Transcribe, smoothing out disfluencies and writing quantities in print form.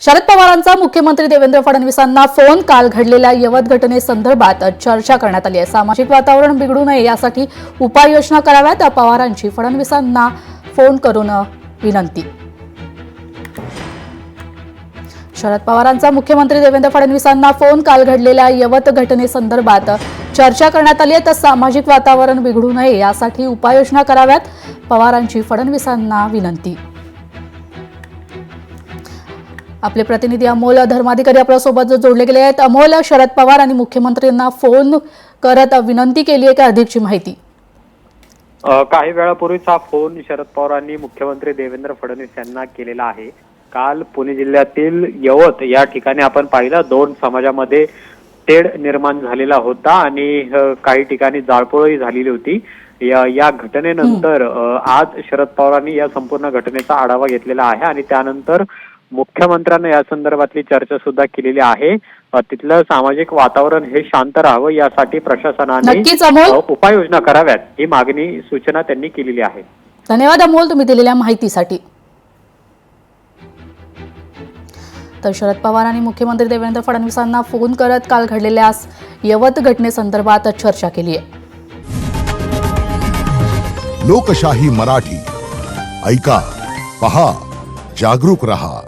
शरद पवारांचा मुख्यमंत्री Devendra फडणवीसांना phone call घडलेल्या यवत घटनेसंदर्भात चर्चा करण्यात आली आहे। सामाजिक वातावरण बिघडू नये यासाठी उपाययोजना कराव्यात पवारांची फडणवीसांना फोन करून विनंती। शरद पवारांचा मुख्यमंत्री देवेंद्र फडणवीसांना फोन काल घडलेल्या यवत घटनेसंदर्भात चर्चा करण्यात आली आहे। तर सामाजिक वातावरण बिघडू नये यासाठी उपाययोजना कराव्यात पवारांची फडणवीसांना विनंती। आपले प्रतिनिधी अमोल धर्माधिकारी आपल्यासोबत जोडले गेले आहेत। अमोल, शरद पवार आणि मुख्यमंत्र्यांना फोन करत विनंती केली आहे का, अधिकची माहिती? काही वेळापूर्वीच हा फोन शरद पवारांनी मुख्यमंत्री देवेंद्र फडणवीस यांना केलेला आहे। काल पुणे जिल्ह्यातील यवत या ठिकाणी आपण पाहिलं, दोन समाजामध्ये तेढ निर्माण झालेला होता आणि काही ठिकाणी जाळपोळही झालेली होती। या घटनेनंतर आज शरद पवारांनी या संपूर्ण घटनेचा आढावा घेतलेला आहे आणि त्यानंतर मुख्यमंत्र्यांना या संदर्भातली चर्चा सुद्धा केलेली आहे। तिथलं सामाजिक वातावरण हे शांत राहावं यासाठी प्रशासनाने उपाययोजना कराव्यात ही मागणी सूचना त्यांनी केलेली आहे। धन्यवाद अमोल, तुम्ही दिलेल्या माहितीसाठी। तर शरद पवार आणि मुख्यमंत्री देवेंद्र फडणवीसांना फोन करत काल घडलेल्या यवत घटनेसंदर्भात चर्चा केली आहे। लोकशाही मराठी ऐका, पहा, जागरूक रहा।